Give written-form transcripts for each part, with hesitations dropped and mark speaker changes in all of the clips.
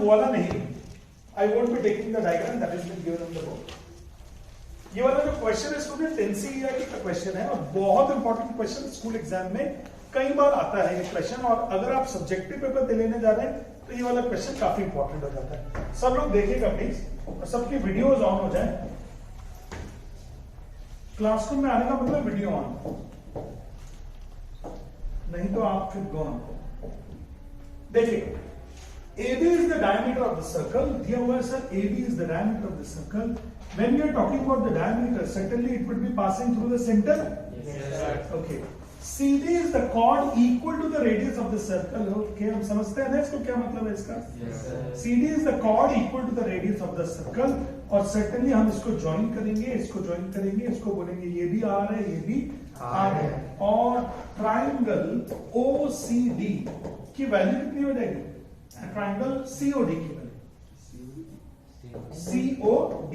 Speaker 1: वो वाला नहीं, I won't be taking the diagram that is been given in the book. ये वाला जो क्वेश्चन है स्टूडेंट एनसीईआरटी का क्वेश्चन है और बहुत इंपॉर्टेंट क्वेश्चन, स्कूल एग्जाम में कई बार आता है ये क्वेश्चन, और अगर आप सब्जेक्टिव पेपर लेने जा रहे हैं तो ये वाला क्वेश्चन काफी इंपॉर्टेंट हो जाता है। सब लोग देखिएगा प्लीज, और सबकी वीडियोज ऑन हो जाए। क्लासरूम में आने का मतलब वीडियो ऑन, नहीं तो आप फिर गो ऑन। देखिए AB is the diameter of the circle. दिया हुआ है sir AB is the diameter of the circle. When we are talking about the diameter, certainly it would be passing through the center.
Speaker 2: Yes, sir.
Speaker 1: Okay. CD is the chord equal to the radius of the circle. Okay, हम समझते हैं ना इसको, क्या मतलब है इसका?
Speaker 2: Yes, sir.
Speaker 1: CD is the chord equal to the radius of the circle. और certainly हम इसको ज्वाइन करेंगे, इसको ज्वाइन करेंगे, इसको बोलेंगे ये भी R है, ये भी R है, और ट्राइंगल OCD की वैल्यू कितनी हो जाएगी? ट्राइंगल COD की वैल्यू COD,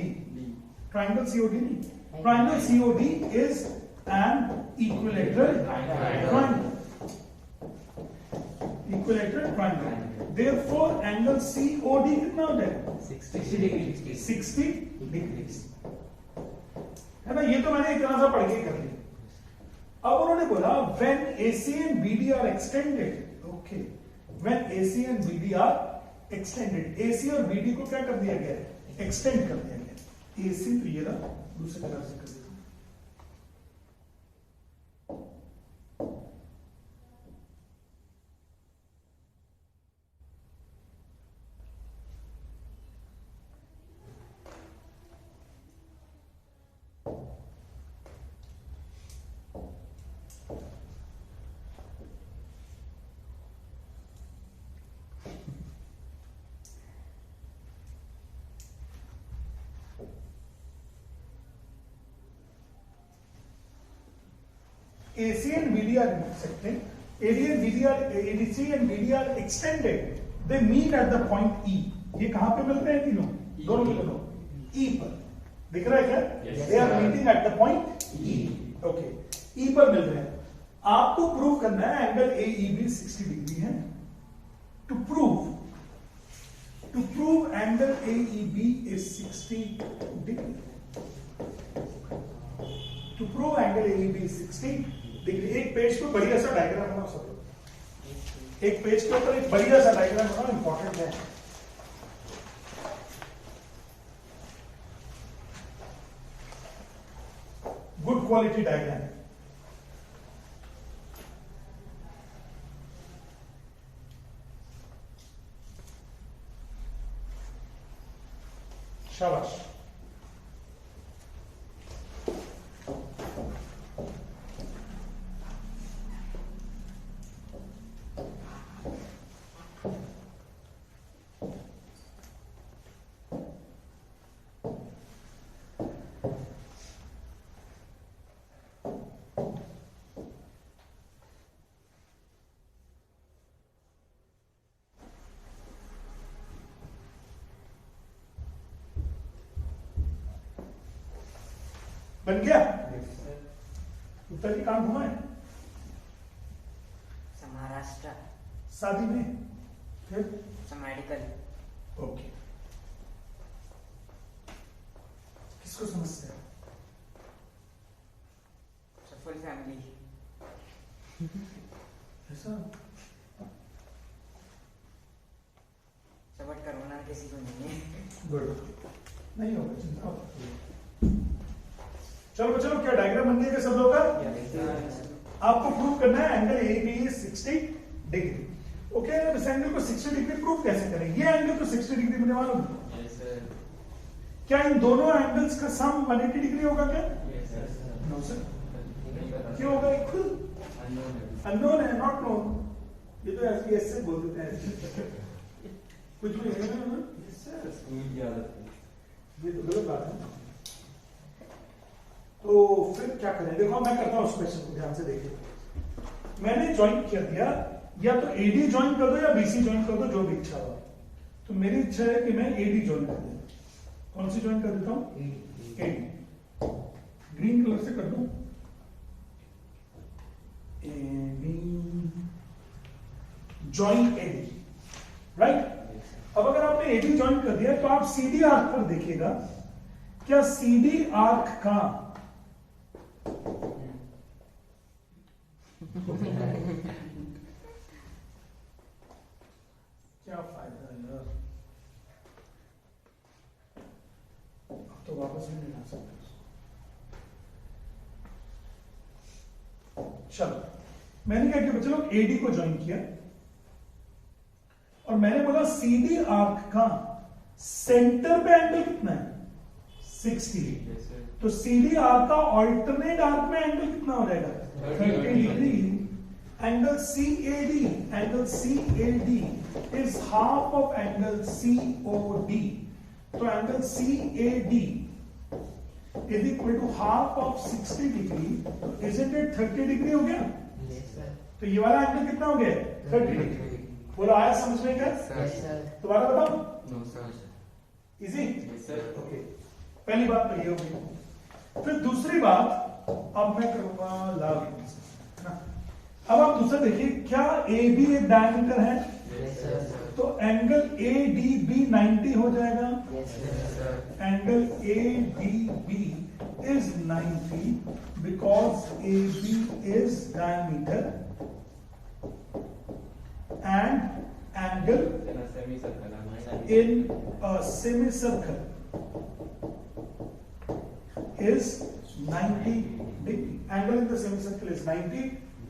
Speaker 1: ट्राइंगल COD नहीं, triangle COD is an equilateral triangle. Equilateral triangle. Therefore, angle COD कितना हो जाएगा?
Speaker 2: 60 degree.
Speaker 1: 60 degrees. है ना? ये तो मैंने इतना सा पढ़ के कर लिया। अब उन्होंने बोला when AC and BD are extended, okay, when AC and BD are extended, AC और BD को क्या कर दिया गया है? एक्सटेंड कर दिया गया। AC तो ये ना दूसरे तरह से कर दिया। AC and BD are intersecting. ADC and BD are extended. They meet at the point E. ये कहाँ पे मिलते हैं तीनों? दोनों के दोनों E पर। दिख रहा है क्या?
Speaker 2: Yes,
Speaker 1: They are meeting at the point E. Okay. E पर मिल रहे हैं। आपको प्रूव करना है एंगल AEB 60 डिग्री है। To prove angle AEB is 60 degree. To prove angle AEB is 60 degree. एक पेज पे बढ़िया सा डायग्राम बनाओ सब लोग। एक पेज के ऊपर एक बढ़िया सा डायग्राम बनाओ, इंपॉर्टेंट है। Good quality diagram. शाबाश। बन गया? उत्तर की काम घुमाए
Speaker 3: महाराष्ट्र
Speaker 1: शादी में, फिर
Speaker 3: मेडिकल।
Speaker 1: ओके, किसको समझते हैं?
Speaker 3: Full family.
Speaker 1: ऐसा
Speaker 3: बट कोरोना किसी को नहीं है।
Speaker 1: गुड, नहीं होगा, चिंता मत। चलो चलो, क्या डायग्राम बन गया सब लोगों का? आपको प्रूव करना है angle AEB is 60 degree. Okay, अब इस एंगल को 60 डिग्री प्रूव कैसे करें? ये एंगल तो 60 डिग्री मुझे मालूम है।
Speaker 2: Yes, sir.
Speaker 1: क्या इन दोनों एंगल्स का सम 180 डिग्री होगा क्या?
Speaker 2: Yes, sir.
Speaker 1: No sir. क्यों होगा? इक्वल अननोन है, नॉट नोन। ये तो FPS से बोल देते हैं कुछ भी है ना। यस सर,
Speaker 2: स्कूल की आदत है।
Speaker 1: ये तो गलत बात है। तो फिर क्या करें? देखो मैं करता हूं उस क्वेश्चन को, ध्यान से देखिए। मैंने ज्वाइन कर दिया, या तो AD ज्वाइन कर दो या BC ज्वाइन कर दो, जो भी इच्छा हो। तो मेरी इच्छा है कि मैं AD ज्वाइन कर दूं। कौन सी ज्वाइन कर देता हूं? AD। ग्रीन कलर से कर दूं। AD join AD, right? अब अगर आपने एडी ज्वाइन कर दिया तो आप सीडी आर्क पर देखिएगा, क्या सीडी आर्क का क्या फायदा है यार, अब तो वापस भी नहीं ला सकते। चलो, मैंने क्या किया बच्चे लोग, एडी को ज्वाइन किया और मैंने बोला सीडी आर्क का सेंटर पे एंगल कितना है 60। तो सीडी आर्क का ऑल्टरनेट आर्क में एंगल कितना हो जाएगा 30 degree. Angle CAD is half of angle COD. तो angle CAD is equal to half of 60 degree. तो isn't it 30 डिग्री हो गया? तो ये वाला एंगल कितना हो गया 30 डिग्री। बोलो आया समझ में क्या? दोबारा बताओ। इजी? ओके, पहली बात तो ये हो गई। फिर दूसरी बात, अब मैं करूंगा लाभ, है ना। अब आप दूसरा देखिए, क्या AB एक डायमीटर है? तो एंगल ADB 90 हो जाएगा। Angle ADB is 90 because AB is diameter and angle in a semicircle is 90 degree. Angle in the semicircle is 90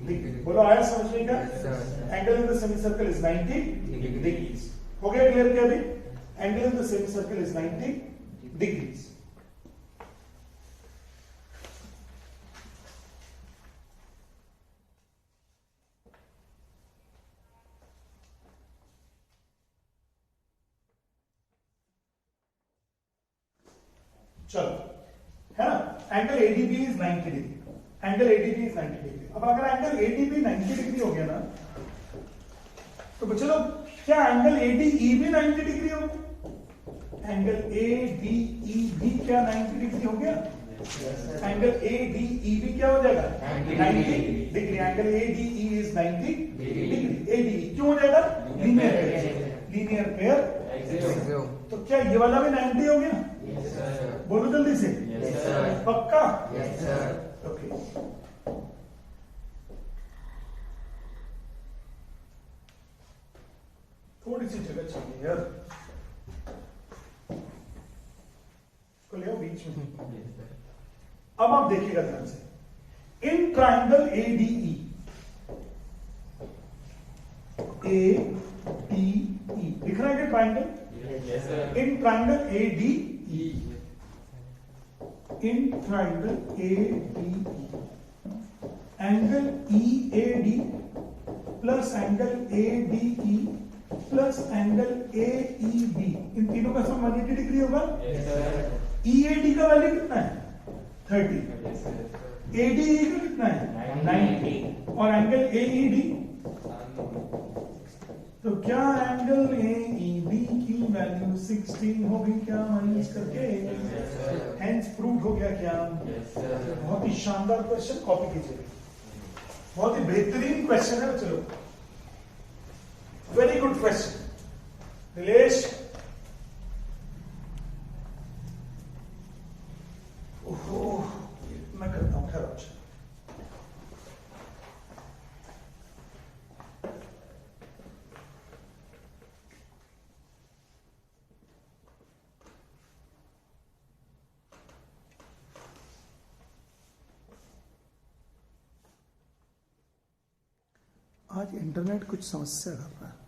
Speaker 1: degree. बोलो आया समझ में क्या? Angle in the semicircle is 90 degrees. हो गया क्लियर क्या अभी? Angle in the semicircle is 90 degrees. चलो, है ना, angle ADB is 90 degree. Angle ADB is 90 degree. अब अगर एंगल ADB 90 डिग्री हो गया ना, तो बच्चे लोग क्या एंगल ADEB 90 डिग्री हो गया? एंगल ADEB क्या 90 डिग्री हो गया? एंगल ADEB क्या हो जाएगा 90 degree. Angle ADE is 90 degree. ADE क्यों हो जाएगा? Linear pair. तो क्या ये वाला भी 90 हो गया? बोलो जल्दी से। पक्का? ओके, थोड़ी सी जगह चाहिए यार, इसको ले आओ बीच में। अब आप देखिएगा ध्यान से, इन ट्राइंगल ADE, दिख रहा है क्या triangle? In triangle ADE, in triangle ADE, angle EAD plus angle ADE plus angle AEB, इन तीनों का सम 180 डिग्री होगा। EAD का वैल्यू कितना है 30, ADE का कितना है 90 और एंगल AED, तो क्या एंगल AEB की वैल्यू 60 होगी क्या माइनस करके? हेंस प्रूव हो गया क्या? बहुत ही शानदार क्वेश्चन, कॉपी कीजिए। बहुत ही बेहतरीन क्वेश्चन है। चलो, वेरी गुड क्वेश्चन नीलेश। मैं करता हूं ठहरो। आज इंटरनेट कुछ समस्या कर रहा है।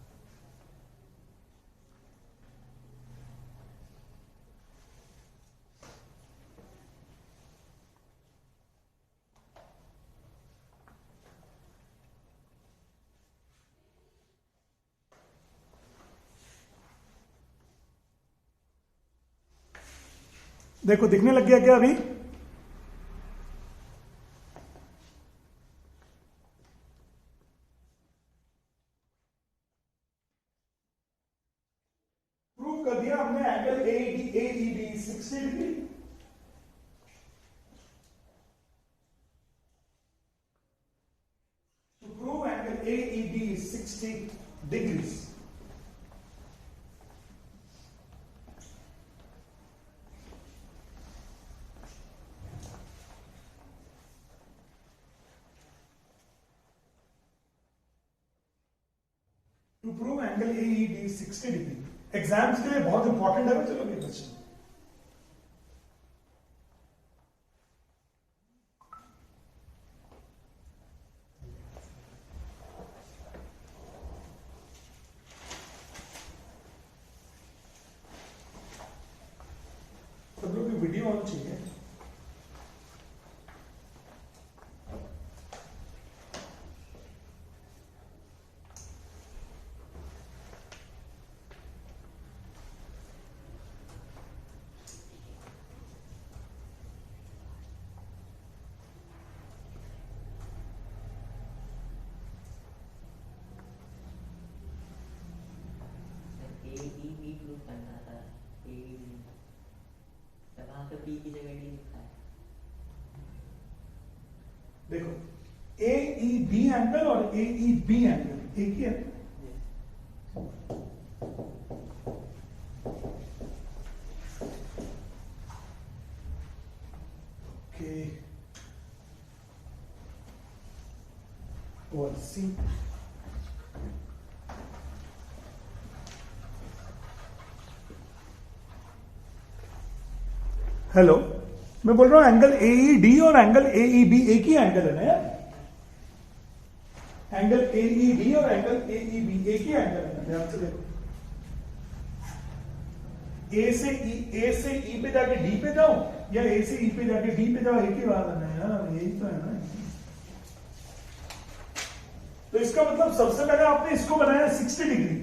Speaker 1: देखो दिखने लग गया क्या अभी? प्रूव कर दिया हमने angle AEB 60 degree. To prove angle AEB is 60 degrees, to prove angle AED 60 degree. Exams के लिए बहुत इंपॉर्टेंट है। चलो ये क्वेश्चन सब लोग की वीडियो ऑन चाहिए।
Speaker 2: AEB प्रूव करना था। AEB तो वहाँ पे B की जगह D लिखा है।
Speaker 1: देखो AEB एंगल और AEB एंगल एक ही है। ओके और सी हेलो, मैं बोल रहा हूं एंगल AED और एंगल AEB एक ही एंगल है ना यार। एंगल AED और एंगल AEB एक ही एंगल है। ध्यान से देखो, A से E पे जाके D पे जाओ या A से E पे जाके D पे जाओ, एक ही बात है ना यार, यही तो है ना। तो इसका मतलब सबसे पहले आपने इसको बनाया 60 डिग्री,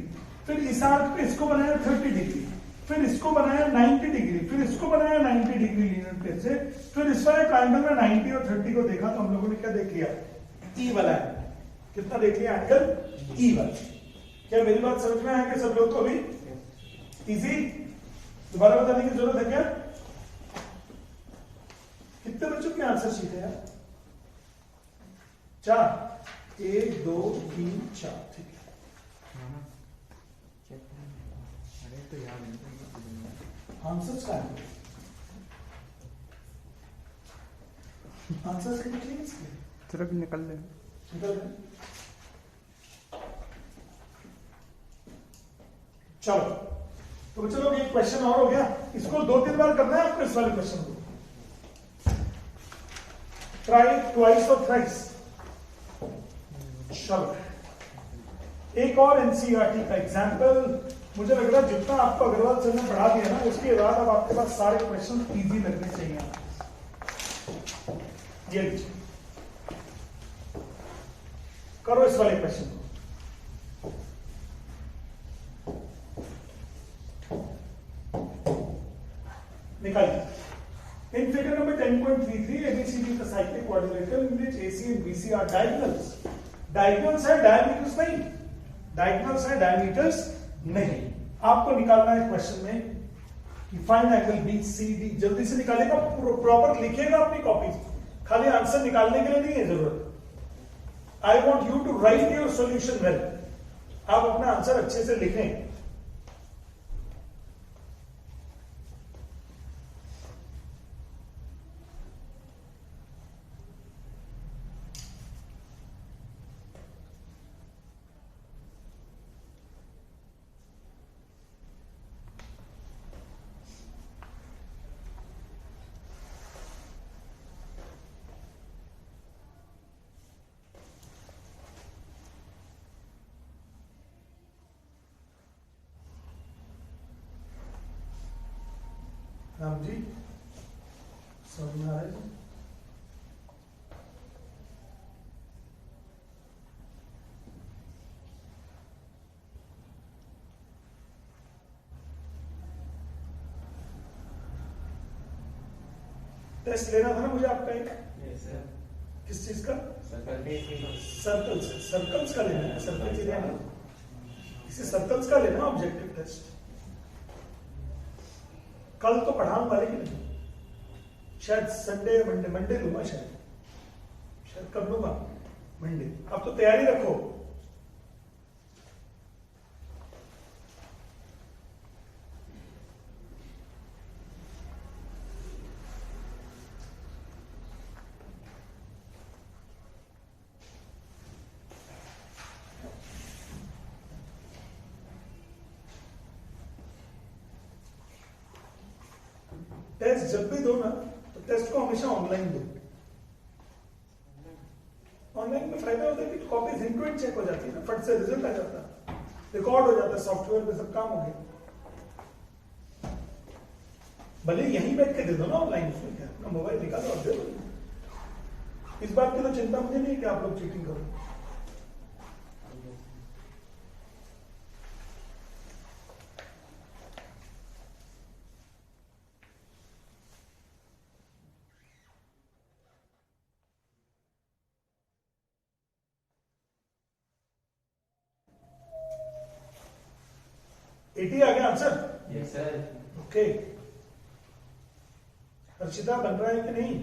Speaker 1: फिर इस आर्क पे इसको बनाया 30 डिग्री, फिर इसको बनाया 90 डिग्री, फिर इसको बनाया 90 डिग्री लीनियर प्लेन से, फिर इस वाले ट्रायंगल में 90 और 30 को देखा तो हम लोगों ने क्या देख लिया? E वाला है। कितना देख लिया? एंगल E वाला। क्या मेरी बात समझ में आया कि सब लोग को भी? इजी? दोबारा बताने की जरूरत है क्या? कितने बच्चों के आंसर शीट है यार? 4। 1 2 3 4। ठीक है।
Speaker 2: अरे तो याद नहीं
Speaker 1: आंसर्स का है। आंसर्स के लिए
Speaker 4: सिर्फ निकल ले।
Speaker 1: चलो तो चलो एक क्वेश्चन और हो गया। इसको 2-3 बार करना है आपको, इस वाले क्वेश्चन को। ट्राई ट्वाइस और थ्राइस। चलो एक और एनसीईआरटी का एग्जाम्पल। मुझे लग रहा है जितना आपको अग्रवाल सर ने पढ़ा दिया ना, उसके बाद अब आपके पास सारे क्वेश्चन इजी लगने चाहिए। ये लीजिए, करो इस वाले क्वेश्चन को। निकालिए। In figure number 10.33, ABCD is a cyclic quadrilateral in which AC and BC are diagonals. Diagonals है, diameters नहीं। Diagonals है, diameters नहीं। आपको निकालना है क्वेश्चन में कि फाइंड एंगल BCD। जल्दी से निकालेगा, प्रॉपर लिखेगा अपनी कॉपी। खाली आंसर निकालने के लिए नहीं है जरूरत। I want you to write your solution well. आप अपना आंसर अच्छे से लिखें। राम जी समझ में आ रहा है? टेस्ट लेना था ना मुझे आपका एक। किस चीज का? सर्कल्स का लेना है। सर्कल्स लेना है, इसे सर्कल्स का लेना ऑब्जेक्टिव टेस्ट। कल तो पढ़ाऊंगा लेकिन शायद संडे या मंडे लूंगा। शायद कब लूंगा? मंडे। अब तो तैयारी रखो। टेस्ट जब भी दो ना तो टेस्ट को हमेशा ऑनलाइन दो। ऑनलाइन में फायदा होता है कि copies hint to hint check हो जाती है ना, फट से रिजल्ट आ जाता है, रिकॉर्ड हो जाता है सॉफ्टवेयर पे, सब काम हो गया। भले यहीं बैठ के दे दो ना ऑनलाइन, उसमें क्या, अपना मोबाइल निकालो और दे दो। इस बात की तो चिंता मुझे नहीं है कि आप लोग चीटिंग करो। एटी आ गया answer?
Speaker 2: Yes sir.
Speaker 1: Okay, Harshita बन रहा है कि नहीं?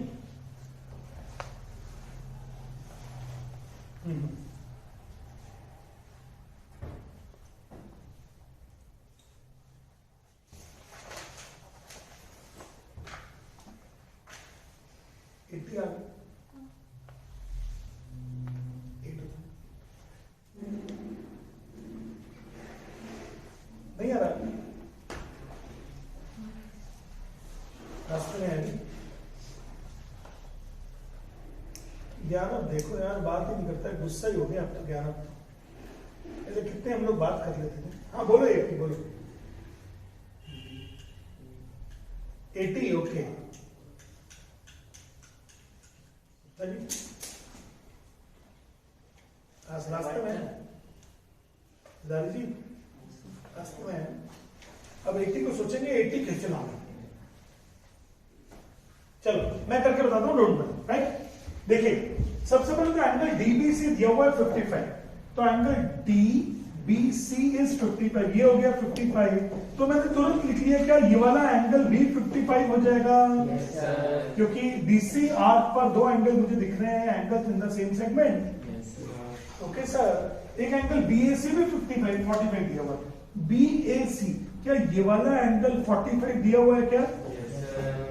Speaker 1: एटी आ गया। नहीं आ रहा रास्ते में है अभी। ज्ञानव देखो यार, बात ही नहीं करता है, गुस्सा ही हो गया अब तो ज्ञानव। पहले कितने हम लोग बात कर लेते थे। हाँ बोलो, 80 बोलो। 80 ओके। रास्ते में है दादी जी, रास्ते में है। अब 80 को सोचेंगे 80 कैसे लाना। चलो मैं करके बताता हूँ, डोंट वरी, राइट। देखिए सबसे पहले तो एंगल डीबीसी दिया हुआ है 55, तो एंगल डीबीसी इज 55, ये हो गया 55। तो मैंने तुरंत लिख लिया क्या ये वाला एंगल भी 55 हो जाएगा?
Speaker 2: Yes sir.
Speaker 1: क्योंकि बीसी आर्क पर दो एंगल मुझे दिख रहे हैं, angle in the same segment.
Speaker 2: Yes sir.
Speaker 1: Okay sir, एक एंगल बीएसी भी 45 दिया हुआ है। बीएसी, क्या ये वाला एंगल 45 दिया हुआ है क्या?
Speaker 2: Yes sir.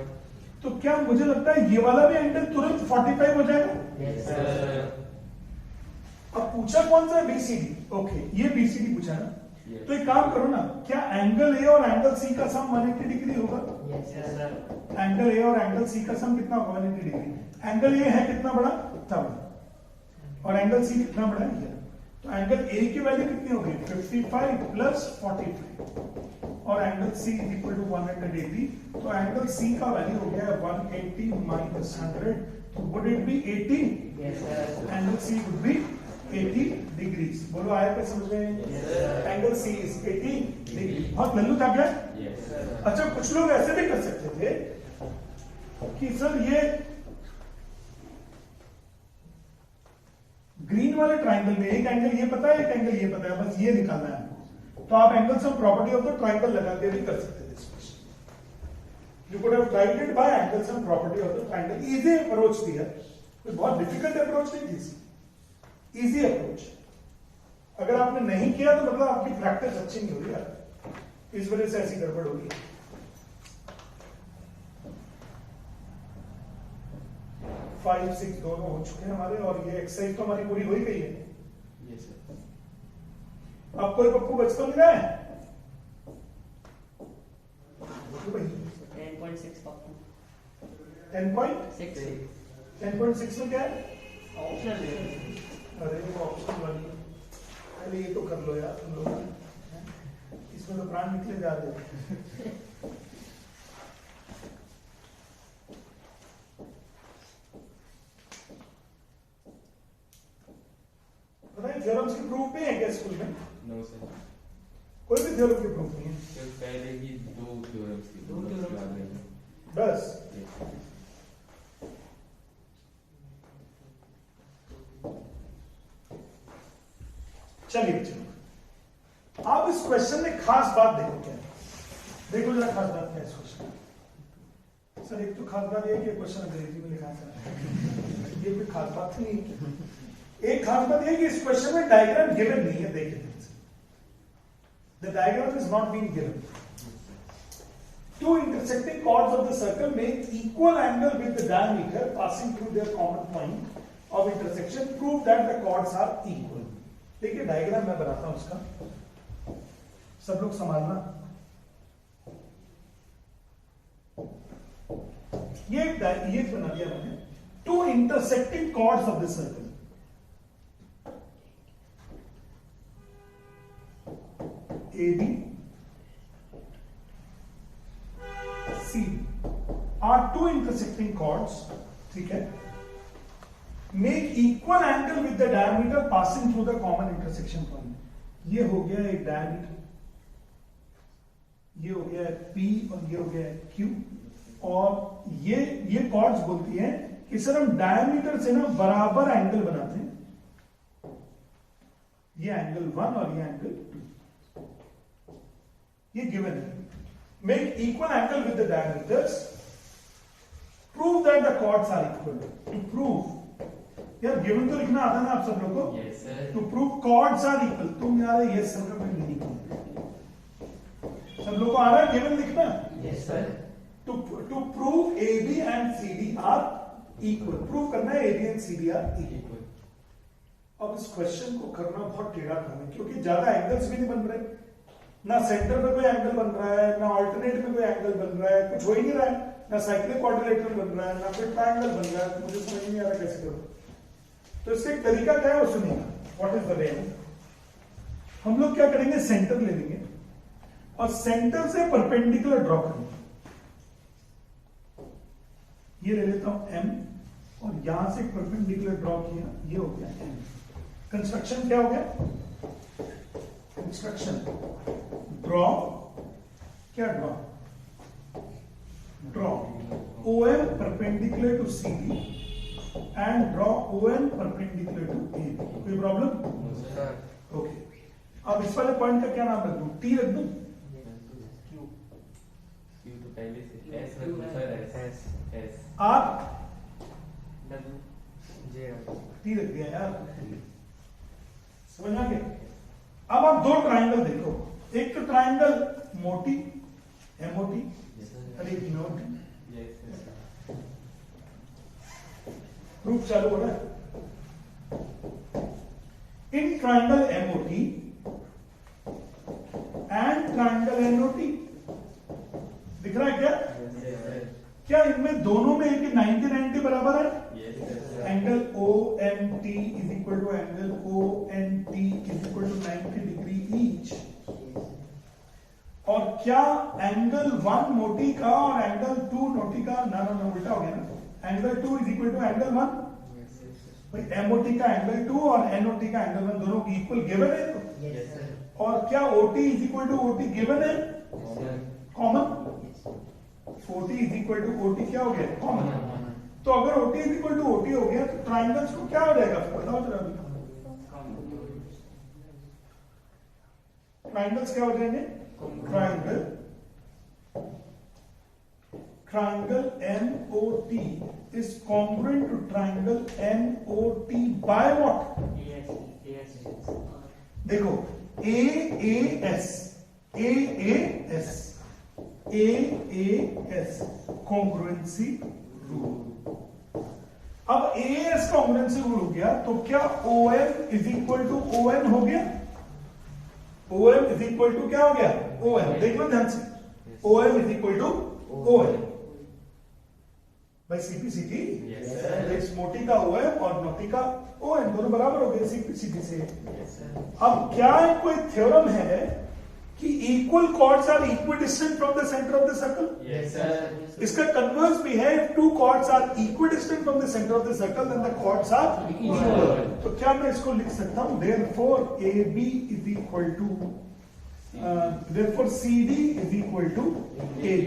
Speaker 1: तो क्या मुझे लगता है ये वाला भी एंगल तुरंत 45 हो जाएगा?
Speaker 2: Yes sir.
Speaker 1: अब पूछा कौन सा है? बीसीडी। ओके, ये बीसीडी पूछा है ना, तो एक काम करो ना, क्या एंगल ए और एंगल सी का सम 180 डिग्री होगा?
Speaker 2: Yes sir.
Speaker 1: एंगल ए और एंगल सी का सम कितना होगा? 180 डिग्री। एंगल ए है कितना बड़ा? इतना बड़ा, और एंगल सी कितना बड़ा है? तो एंगल ए की वैल्यू कितनी होगी? 55 प्लस 45, और एंगल सी इक्वल टू 180। तो एंगल सी का वैल्यू हो गया 180 माइनस 100, तो would it be 80?
Speaker 2: Yes sir.
Speaker 1: Angle C would be 80 degrees. बोलो आया क्या समझ में? Angle C is 80 degree. बहुत लल्लू था क्या?
Speaker 2: Yes sir.
Speaker 1: अच्छा, कुछ लोग ऐसे भी कर सकते थे कि सर ये ग्रीन वाले ट्राइंगल में एक एंगल ये पता है, एक एंगल ये पता है, बस ये निकालना है आपको, तो आप angle sum property of the triangle लगा के भी कर सकते थे। You could have tried it by angle sum property of the triangle. Easy approach थी यार, कोई बहुत डिफिकल्ट अप्रोच नहीं थी, इजी अप्रोच। अगर आपने नहीं किया तो मतलब आपकी प्रैक्टिस अच्छी नहीं हो रही यार, इस वजह से ऐसी गड़बड़ होगी। फाइव सिक्स दोनों हो चुके हैं हमारे, और ये एक्सरसाइज तो हमारी पूरी हो ही गई है।
Speaker 2: Yes sir.
Speaker 1: अब कोई पप्पू बच तो नहीं रहा है?
Speaker 2: 10.6 पप्पू।
Speaker 1: 10.6 10.6 में क्या है?
Speaker 2: ऑप्शनल है।
Speaker 1: अरे वो ऑप्शन वाली, पहले ये तो कर लो यार तुम लोग, इसमें तो प्राण निकले जा रहे हैं। बताइए, थ्योरम्स की प्रूफ नहीं है क्या स्कूल में?
Speaker 4: नो सर,
Speaker 1: कोई भी थ्योरम की प्रूफ नहीं है,
Speaker 4: सर पहले ही दो थ्योरम्स की
Speaker 2: दो theorems
Speaker 4: याद नहीं।
Speaker 1: बस। चलिए चलो, आप इस क्वेश्चन में खास बात देखो क्या है, देखो जरा खास बात क्या है इस क्वेश्चन में। सर एक तो खास बात ये है कि क्वेश्चन अंग्रेजी में लिखा है, ये कोई खास बात नहीं है। एक खास बात ये है कि इस क्वेश्चन में डायग्राम गिवन नहीं है, देखिए the diagram is not being given. Two intersecting chords of the circle make equal angle with the diameter passing through their common point of intersection. Prove that the chords are equal. देखिए diagram मैं बनाता हूं इसका, सब लोग संभालना। ये बना दिया मैंने, two intersecting chords of the circle, AB, CD are two intersecting chords, ठीक है, make equal angle with the diameter passing through the common intersection point. ये हो गया एक diameter, ये हो गया P और ये हो गया Q, और ये chords बोलती हैं कि सर हम diameter से ना बराबर एंगल बनाते हैं, ये एंगल 1 और ये एंगल 2, ये गिवन है. Make equal angle with the diameters. Prove that the chords are equal. To prove, यार गिवन तो लिखना आता ना आप सब लोग को.
Speaker 4: Yes, sir.
Speaker 1: To prove chords are equal. तुम यार ये सर का कोई मीनिंग नहीं, सब लोग को आ रहा है गिवन लिखना.
Speaker 2: Yes, sir.
Speaker 1: To prove AB and CD are equal. Prove करना है AB and CD are equal.
Speaker 4: Equal.
Speaker 1: अब इस क्वेश्चन को करना बहुत टेढ़ा काम है, क्योंकि ज्यादा एंगल्स भी नहीं बन रहे, ना सेंटर पे कोई एंगल बन रहा है, ना ऑल्टरनेट में कोई एंगल बन रहा है, कुछ हो ही नहीं रहा है, ना साइक्लिक क्वाड्रिलेटरल बन रहा है, ना कोई ट्रायंगल बन रहा है. मुझे समझ नहीं आ रहा कैसे करूं. तो इससे एक तरीका क्या है वो सुनिएगा. What is the way? हम लोग क्या करेंगे, सेंटर ले लेंगे और सेंटर से परपेंडिकुलर ड्रॉ करेंगे. ये ले लेता हूं M और यहां से परपेंडिकुलर ड्रॉ किया, ये हो गया M. कंस्ट्रक्शन क्या हो गया? कंस्ट्रक्शन ड्रॉ, क्या draw? Draw OM perpendicular to CD and draw ON perpendicular to AB. कोई प्रॉब्लम?
Speaker 4: No, sir.
Speaker 1: ओके. अब इस वाले पॉइंट का क्या नाम रख दूं? T रख दूं?
Speaker 2: Q.
Speaker 4: Q तो पहले से S रख दो sir. S.
Speaker 1: R
Speaker 2: W.
Speaker 3: J.
Speaker 1: T रख दिया यार. समझ आ गया? अब आप दो ट्राइंगल देखो, एक तो ट्राइंगल मोटी MOT
Speaker 4: Yes, sir.
Speaker 1: और एक मोटी.
Speaker 4: Yes, sir.
Speaker 1: प्रूफ चालू हो रहा है. In triangle MOT and triangle NOT दिख रहा है क्या?
Speaker 4: Yes, sir.
Speaker 1: क्या इनमें दोनों में एक 90-90 बराबर है?
Speaker 4: Yes, sir.
Speaker 1: Angle OMT is equal to angle ONT is equal to 90 degree each. और क्या एंगल 1 मोटी का और एंगल 2 नोटी का, ना उल्टा हो गया ना, angle 2 is equal to angle 1. भाई MOT का एंगल 2 और NOT का एंगल 1 दोनों इक्वल गिवन है तो.
Speaker 2: Yes, sir.
Speaker 1: और क्या OT is equal to OT given है?
Speaker 4: Yes, sir.
Speaker 1: Common. OT is equal to OT क्या हो गया? कॉमन. तो अगर OT is equal to OT हो गया तो ट्राइंगल्स को क्या हो जाएगा? बताओ जरा अभी. ट्राइंगल्स क्या हो जाएंगे? Triangle MOT is congruent to triangle NOT by what?
Speaker 2: Yes.
Speaker 1: देखो AAS congruency rule. अब AAS congruency rule हो गया तो क्या OM is equal to ON हो गया? OM is equal to क्या हो गया? ON. देख लो ध्यान से. OM is equal to ON. भाई CP/CT.
Speaker 4: Yes, sir.
Speaker 1: इस मोटी का OM और नोटी का ON दोनों बराबर हो गए CP/CT से.
Speaker 4: Yes, sir.
Speaker 1: अब क्या कोई थ्योरम है कि equal chords are equidistant from the centre of the circle?
Speaker 4: Yes, sir.
Speaker 1: इसका कन्वर्स भी है, if two chords are equidistant from the center of the circle then the chords are equal. तो क्या मैं इसको लिख सकता हूं, therefore AB is equal to therefore CD is equal to AB.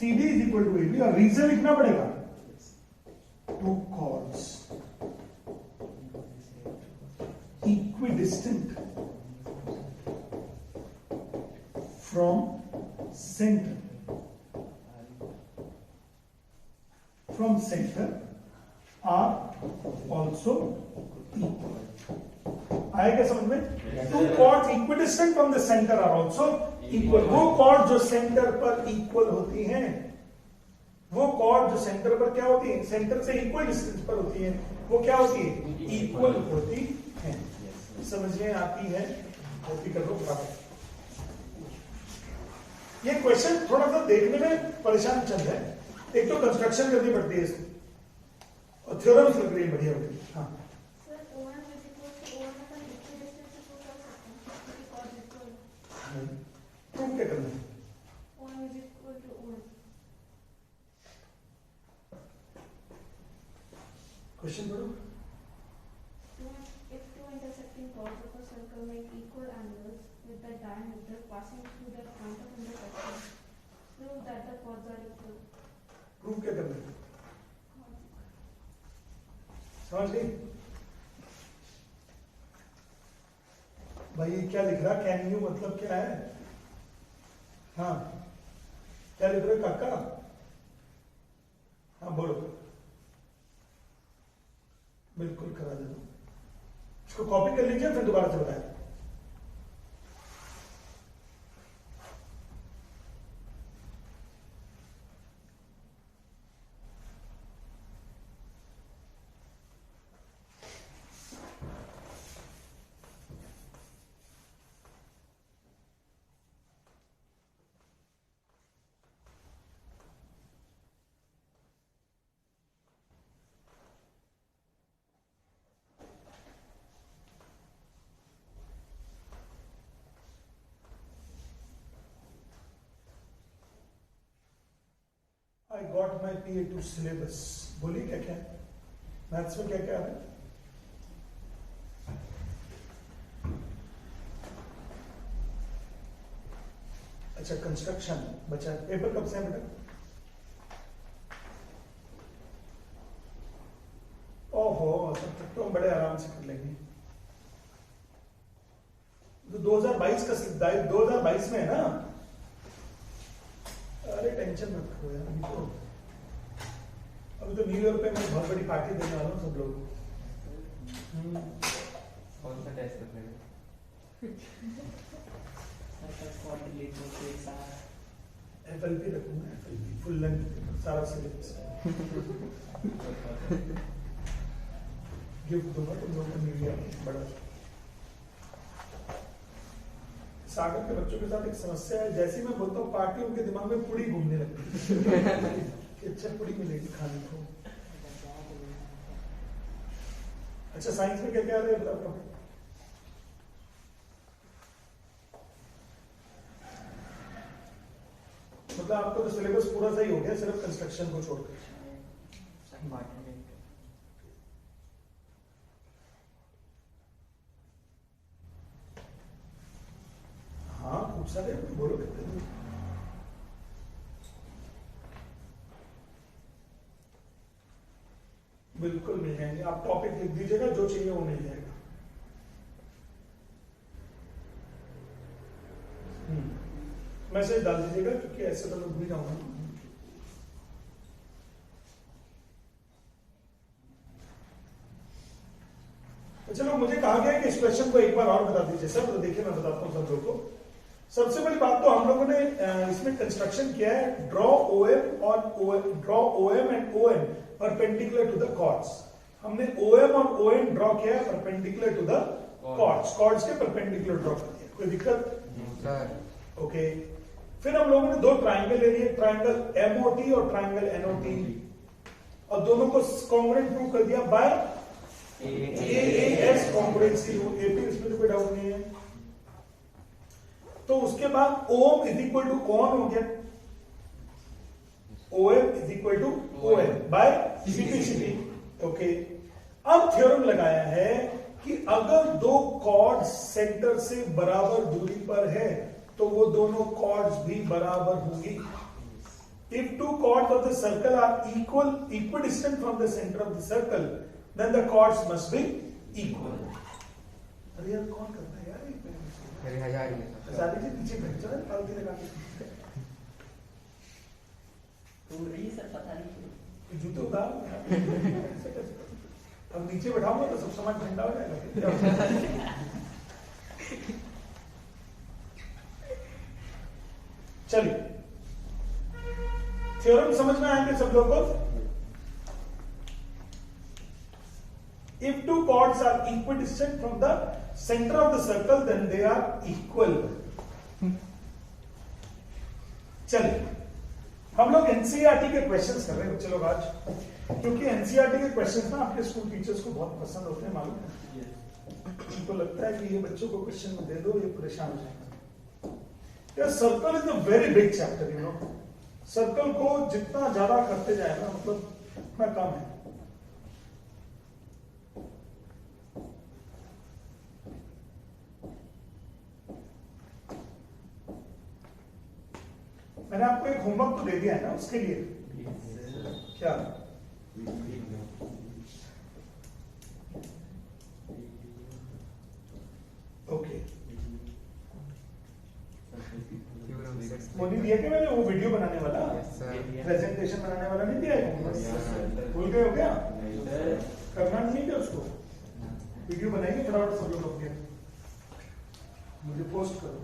Speaker 1: CD is equal to AB और reason लिखना पड़ेगा. Two chords equidistant from center are also equal. आएगा समझ में? Two chords equidistant from the center are also equal. वो chord जो centre पर equal होती हैं, वो chord जो सेंटर पर क्या होती है, सेंटर से इक्वल डिस्टेंस पर होती है, वो क्या होती है? इक्वल होती है. समझ में आती है? कॉपी कर लो फटाफट. ये क्वेश्चन थोड़ा सा देखने में परेशान चल रहा है, एक तो कंस्ट्रक्शन करनी पड़ती है इसमें और थ्योरम्स लग रही है बढ़िया बढ़िया। हाँ प्रूव क्या करना है? क्वेश्चन पढ़ो।
Speaker 5: If two intersecting chords of a circle make equal angles with the diameter passing through the point of intersection, prove that the chords are equal.
Speaker 1: Prove क्या करना है? समझ गई? भाई ये क्या लिख रहा? कैन यू मतलब क्या है? हाँ क्या लिख रहे हो काका? हाँ बोलो। बिल्कुल करा दे दो। इसको कॉपी कर लीजिए फिर दोबारा से बताएं। I got my PA2 syllabus. बोलिए क्या क्या है? मैथ्स में क्या क्या है? अच्छा कंस्ट्रक्शन बचा। पेपर कब से है बेटा? ओहो तब तक तो हम बड़े आराम से कर लेंगे। तो 2022 का 2022 में है ना? अरे टेंशन मत करो यार। अभी तो न्यू ईयर पे मैं बहुत बड़ी पार्टी देने वाला हूँ सब लोग।
Speaker 4: कौन सा टेस्ट करने में?
Speaker 1: FLP रखूंगा। FLP फुल लेंथ सारा सिलेबस गिफ्ट दूंगा तुम लोगों को न्यू ईयर बड़ा। सागर के बच्चों के साथ एक समस्या है, जैसे ही मैं बोलता हूँ पार्टी उनके दिमाग में पूड़ी घूमने लगती है कि अच्छा पूड़ी मिलेगी खाने को। अच्छा साइंस में क्या क्या आ रहा है बताओ। मतलब आपको तो सिलेबस पूरा सही हो गया सिर्फ कंस्ट्रक्शन को छोड़कर। हाँ खूब सारे बोलो कितने। बिल्कुल मिल जाएंगे। आप टॉपिक लिख दीजिएगा जो चाहिए वो मिल जाएगा। मैसेज डाल दीजिएगा क्योंकि ऐसे तो मैं भूल जाऊंगा। तो चलो मुझे कहा गया कि इस क्वेश्चन को एक बार और बता दीजिए सर। तो देखिए मैं बताता हूं सब लोगों को। सबसे बड़ी बात तो हम लोगों ने इसमें कंस्ट्रक्शन किया है draw OM and ON perpendicular to the chords. हमने ओएम और ओएन ड्रॉ किया है परपेंडिकुलर टू द कॉर्ड्स के परपेंडिकुलर ड्रॉ कर दिया। कोई दिक्कत? ओके। फिर हम लोगों ने दो ट्राइंगल ले लिए, ट्राइंगल एमओटी और ट्राइंगल एनओटी, और दोनों को कॉन्ग्रुएंट प्रूव कर दिया बाय एएएस कॉन्ग्रुएंसी। एपी इसमें तो कोई डाउट नहीं है। तो उसके बाद ओम इज इक्वल टू कौन हो गया? OM is equal to OM by CPCT. Okay. अब थ्योरम लगाया है कि अगर दो कॉर्ड सेंटर से बराबर दूरी पर है तो वो दोनों कॉर्ड्स भी बराबर होंगी। If two chords of the circle are equidistant from the centre of the circle then the chords must be equal. अरे यार कौन करता है यार?
Speaker 4: मेरे हजार ही
Speaker 1: सारी के पीछे बैठ जाए पालती लगा के।
Speaker 2: तो रही सर पता नहीं
Speaker 1: जूते उतार। अब नीचे बैठाऊंगा तो सब सामान ठंडा हो जाएगा। चलिए थ्योरम समझ में आएंगे सब लोग को। If two chords are equidistant from the center of the circle, then they are equal. चलिए हम लोग एनसीईआरटी के क्वेश्चंस कर रहे हैं बच्चे लोग आज, क्योंकि एनसीईआरटी के क्वेश्चंस ना आपके स्कूल टीचर्स को बहुत पसंद होते हैं, मालूम है। उनको लगता है कि ये बच्चों को क्वेश्चन में दे दो, ये परेशान हो जाएंगे। यार circle is a very big chapter, you know. Circle को जितना ज्यादा करते जाए ना, मतलब उतना कम है। मैंने आपको एक होमवर्क तो दे दिया है ना उसके लिए, क्या ओके वो नहीं दिया कि मैंने वो वीडियो बनाने वाला, प्रेजेंटेशन बनाने वाला नहीं दिया है, भूल गए हो क्या? करना नहीं क्या उसको? वीडियो बनाएंगे फटाफट सब लोग अपने, मुझे पोस्ट करो।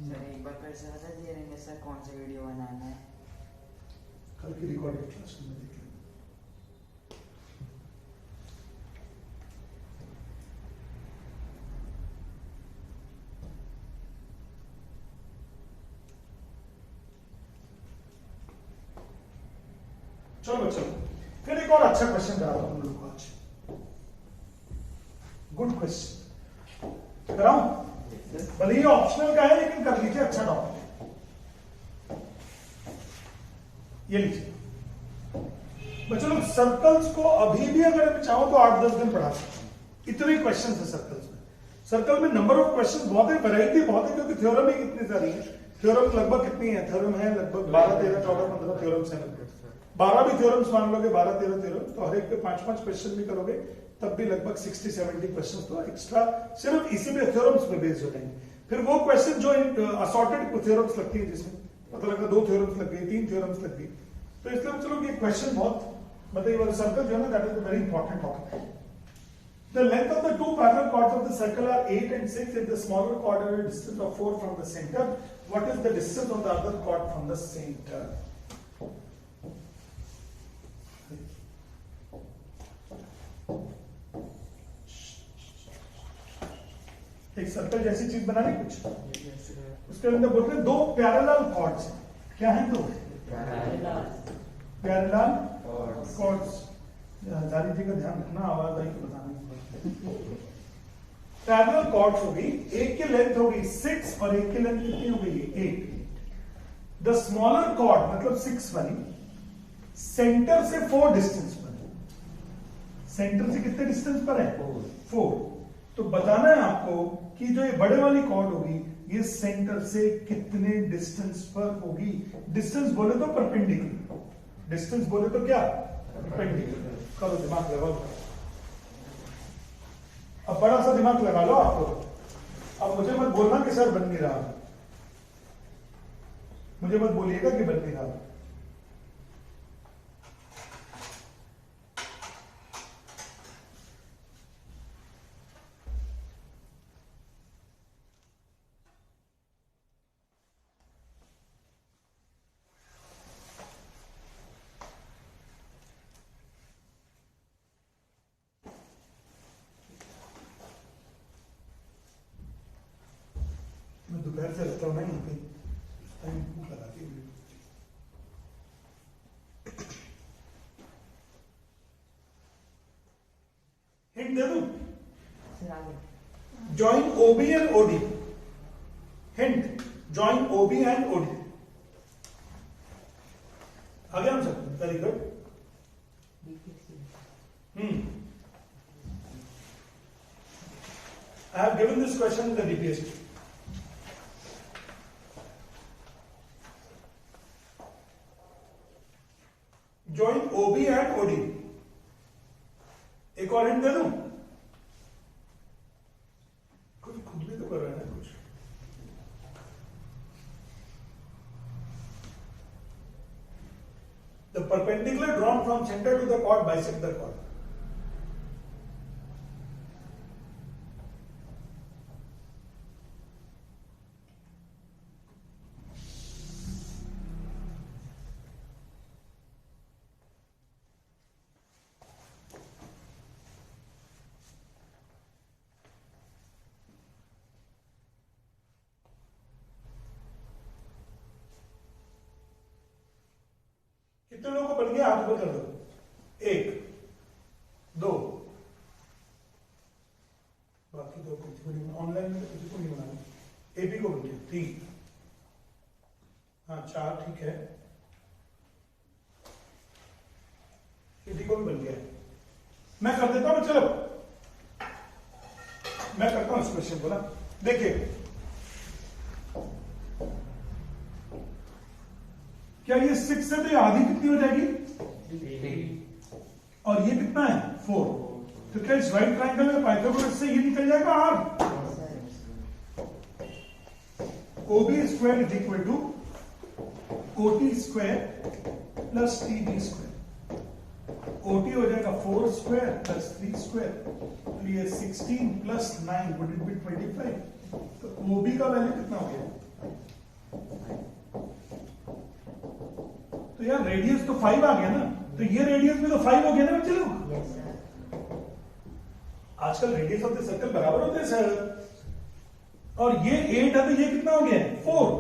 Speaker 3: सर एक बार फिर से बता दे रहे हैं सर कौन सा वीडियो बनाना है?
Speaker 1: कल की रिकॉर्डेड क्लास में देख लेंगे। चलो चलो, फिर एक और अच्छा क्वेश्चन करा रहा हूं हम लोग को आज। गुड क्वेश्चन कराऊं? भले ही ऑप्शनल का है लेकिन कर लीजिए, अच्छा टॉपिक। ये लीजिए बच्चों लोग, सर्कल्स को अभी भी अगर मैं चाहूं तो 8-10 दिन पढ़ा सकते हैं, इतने क्वेश्चन है सर्कल्स में। सर्कल में नंबर ऑफ क्वेश्चन बहुत है, वैरायटी बहुत है, क्योंकि थ्योरम ही कितनी सारी है। थ्योरम लगभग कितनी है? थ्योरम है लगभग 12, 13, 14, 15 थ्योरम्स है लगभग। 12 भी थ्योरम्स मान लोगे, 12, 13 थ्योरम, तो हर एक पे 5-5 क्वेश्चन भी करोगे तब भी लगभग 60-70 क्वेश्चन तो एक्स्ट्रा सिर्फ इसी पे थ्योरम्स पे बेस्ड हो जाएंगे। फिर वो क्वेश्चन जो असॉर्टेड थ्योरम्स लगती है, जिसमें मतलब अगर 2 थ्योरम्स लग गई, 3 थ्योरम्स लग गई, तो इसलिए चलो ये क्वेश्चन बहुत, मतलब ये सर्कल जो है ना, that is a very important topic. The length of the two parallel chords of the circle are 8 and 6. If the smaller chord has a distance of 4 from the center, what is the distance of the other chord from the center? एक circle जैसी चीज बनानी कुछ, उसके अंदर बोलते हैं 2 parallel chords. क्या है? 2 पैरेलल कॉर्ड्स। जारी जी का ध्यान रखना, आवाज आई तो बताना। पैरेलल कॉर्ड्स होगी, एक की लेंथ होगी 6 और एक की लेंथ कितनी हो गई? 8। द स्मॉलर कॉर्ड मतलब 6 वाली सेंटर से 4 डिस्टेंस पर है। सेंटर से कितने डिस्टेंस पर है? 4। तो बताना है आपको कि जो ये बड़े वाली कॉर्ड होगी ये सेंटर से कितने डिस्टेंस पर होगी। डिस्टेंस बोले तो परपेंडिकुलर, डिस्टेंस बोले तो क्या? परपेंडिकुलर। करो दिमाग लगाओ, अब बड़ा सा दिमाग लगा लो आपको। अब मुझे मत बोलना कि सर बन नहीं रहा, मुझे मत बोलिएगा कि बन नहीं रहा। मैं दोपहर से रहता हूँ ना यहाँ पे, टाइम भूख लगाती है। हिंट दे दूं? Join OB and OD. Hint, join OB and OD. आ गया answer? Very good. I have given this question in the DPST. Join OB and OD. एक और हिंट दे दूं? कुछ खुद भी तो कर रहे हैं ना कुछ। The perpendicular drawn from center to the chord bisect the chord. बन गया, हाथ ऊपर कर दो, 1 2, बाकी दो किसी को नहीं, ऑनलाइन में किसी को नहीं बनाना, एपी को बन गया 3, हाँ 4 ठीक है, एटी को भी बन गया। मैं कर देता हूं, चलो मैं करता हूं इस क्वेश्चन को ना। देखिए क्या ये 6 से तो ये आधी कितनी हो जाएगी, और ये कितना है 4, तो क्या इस राइट ट्रायंगल में पाइथागोरस से ये निकल जाएगा R, OB square is equal to OT square plus TB square, OT हो जाएगा 4 स्क्वायर प्लस 3 स्क्वायर, तो ये 16 प्लस 9 वुड इट बी 25, तो ओबी का वैल्यू कितना हो गया, तो यार रेडियस तो 5 आ गया ना, तो ये रेडियस भी तो 5 हो गया ना बच्चे लोग।
Speaker 2: Yes sir.
Speaker 1: आजकल रेडियस ऑफ द सर्कल बराबर होते हैं सर, और ये 8 है तो ये कितना हो गया 4,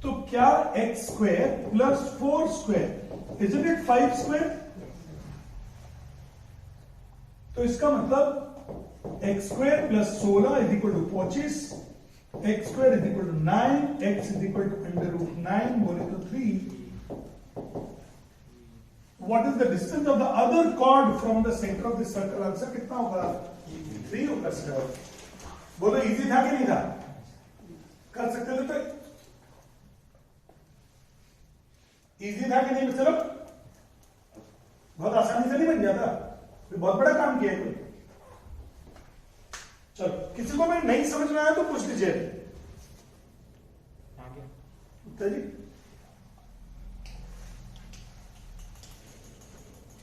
Speaker 1: तो क्या x square plus 4 square is it 5 square, तो इसका मतलब x square plus 16 is equal to 25, x square is equal to 9, x is equal to under root 9 बोले तो 3। What is the distance of the other chord from the center of the circle? Answer कितना होगा 3 होगा sir. बोलो easy था कि नहीं था, कर सकते थे तो, इजी था कि नहीं, चलो बहुत आसानी से नहीं बन जाता, बहुत बड़ा काम किया है। चलो किसी को मैं नहीं समझ में आया तो पूछ लीजिए। उत्तर जी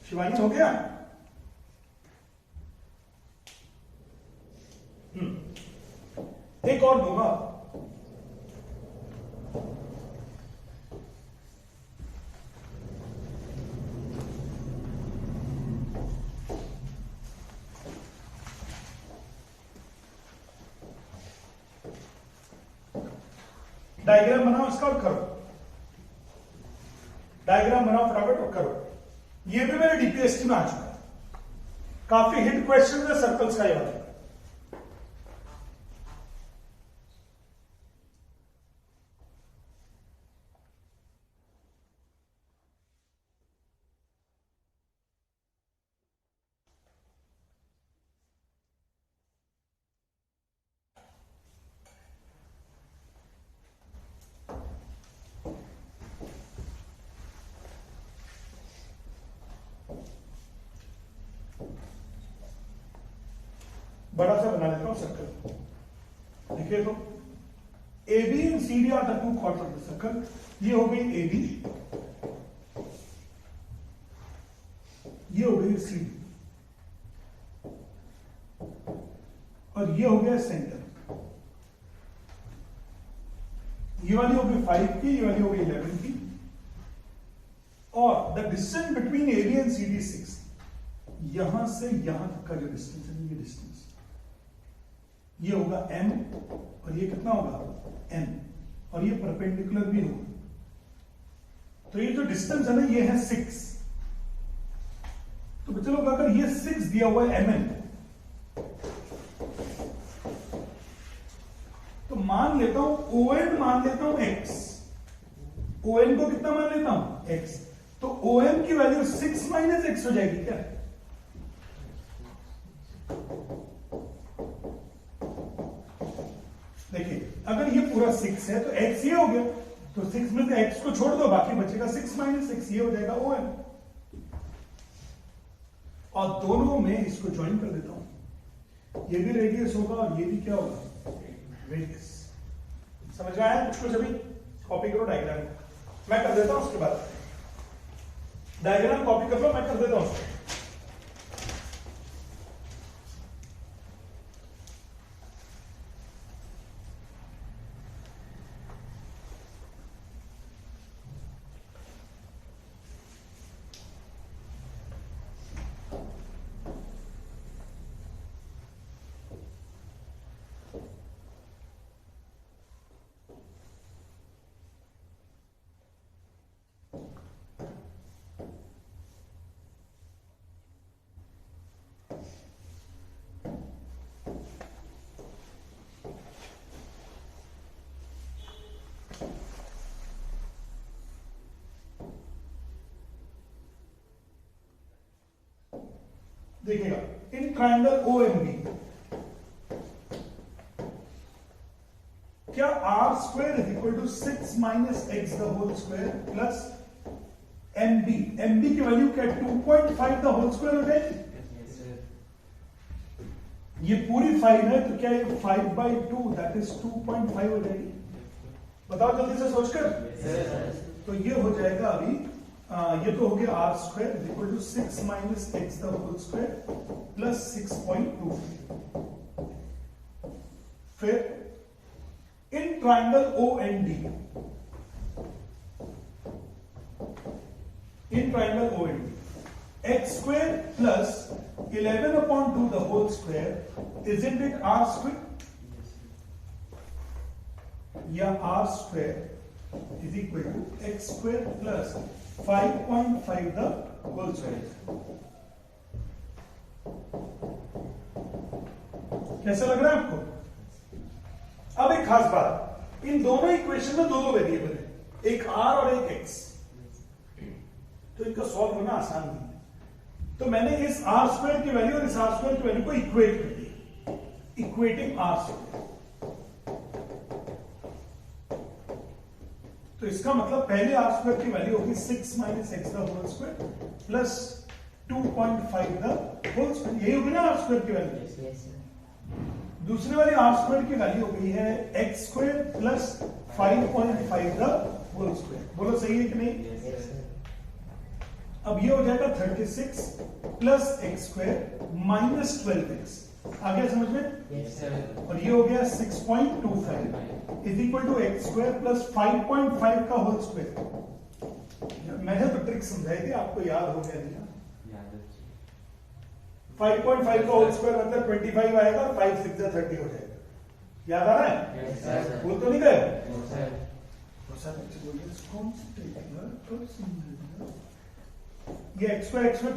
Speaker 1: शिवानी हो गया। एक और दूंगा, डायग्राम बनाओ इसका और करो, डायग्राम बनाओ फटाफट और करो। ये भी मेरे डीपीएसटी में आ चुका है, काफी हिट क्वेश्चन है सर्कल्स का ये वाला। बड़ा सा बना लेता हूं सर्कल। देखिए तो A B and C D are the two chords of the circle. ये हो गई ए बी, ये हो गई सी डी, और ये हो गया सेंटर। ये वाली हो गई 5 की, ये वाली हो गई 11 की, और the distance between A B and C D 6। यहां से यहां तक का जो डिस्टेंस है, ये डिस्टेंस ये होगा m, और ये कितना होगा n, और ये परपेंडिकुलर भी होगा। तो ये जो डिस्टेंस है ना, ये है 6। तो बच्चे लोग अगर ये 6 दिया हुआ है mn, तो मान लेता हूं ON, मान लेता हूं x, ON को कितना मान लेता हूं x, तो OM की वैल्यू 6 माइनस x हो जाएगी क्या? देखिए अगर ये पूरा 6 है तो x ये हो गया, तो 6 में से x को छोड़ दो, बाकी बचेगा 6 माइनस 6, ये हो जाएगा OM। और दोनों में इसको ज्वाइन कर देता हूं, ये भी रेडियस होगा और ये भी क्या होगा रेडियस। समझ में आया कुछ अभी? कॉपी करो डायग्राम, मैं कर देता हूं, उसके बाद डायग्राम कॉपी कर लो, मैं कर देता हूं। देखिएगा इन ट्राइंगल OMB क्या R square is equal to 6 minus x the whole square plus MB की वैल्यू क्या 2.5 द होल स्क्वायर हो जाएगी। ये पूरी 5 है तो क्या ये 5/2 दैट इज 2.5 हो जाएगी। बताओ जल्दी से सोचकर। तो ये हो जाएगा अभी ये तो हो गया R square is equal to 6 minus x the whole square plus 6.2। फिर in triangle OND x square plus 11/2 the whole square, isn't it r square? या r square is equal to x square plus 5.5 the whole square. कैसा लग रहा है आपको? अब एक खास बात, इन दोनों इक्वेशन में दो वेरिएबल है, एक r और एक x, तो इनका सॉल्व होना आसान नहीं है। तो मैंने इस आर स्क्वायर की वैल्यू और इस आर स्क्वायर की वैल्यू को इक्वेट कर दिया, इक्वेटिंग आर स्क्वायर। तो इसका मतलब पहले आर स्क्वायर की वैल्यू होगी 6 minus x the whole square plus 2.5 the whole square, यही होगी ना आर स्क्वायर की वैल्यू। दूसरी वाली आर स्क्वायर की वैल्यू हो गई है x square plus 5.5 the whole square. बोलो सही है कि नहीं? अब ये हो जाएगा 36 plus x square minus 12x। आ गया समझ में? और ये हो गया 6.25 is equal to x square plus 5.5 का होल स्क्वायर। मैंने तो ट्रिक समझाई थी, आपको याद हो गया नहीं? 5.5 का होल स्क्वायर मतलब 25 आएगा और 5 6 30 हो जाएगा। याद आ रहा है? बोल तो नहीं गए? ये x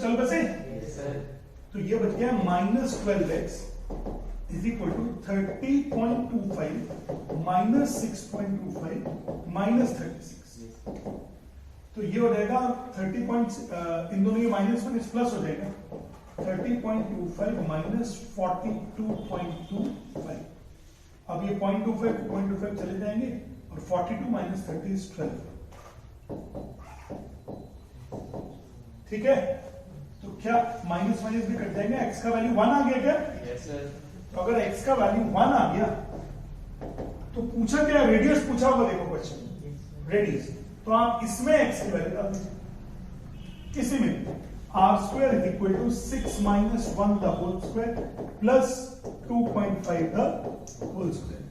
Speaker 1: चल बसे, तो ये बच गया minus 12x is equal to 30.25 minus 6.25 minus 36। तो ये हो जाएगा 30 इन दोनों ये माइनस में प्लस हो जाएगा 30.25 माइनस 42.25। अब ये 0.25 चले जाएंगे और 42 माइनस 30 इज 12। ठीक है, तो क्या माइनस माइनस भी कट जाएंगे, x का वैल्यू 1 आ गया क्या?
Speaker 4: Yes sir.
Speaker 1: तो अगर x का वैल्यू 1 आ गया तो पूछा क्या, रेडियस पूछा होगा, देखो क्वेश्चन रेडियस, तो आप इसमें x की वैल्यू डाल दीजिए, इसी में R square is equal to 6 minus 1 the whole square plus 2.5 the whole square.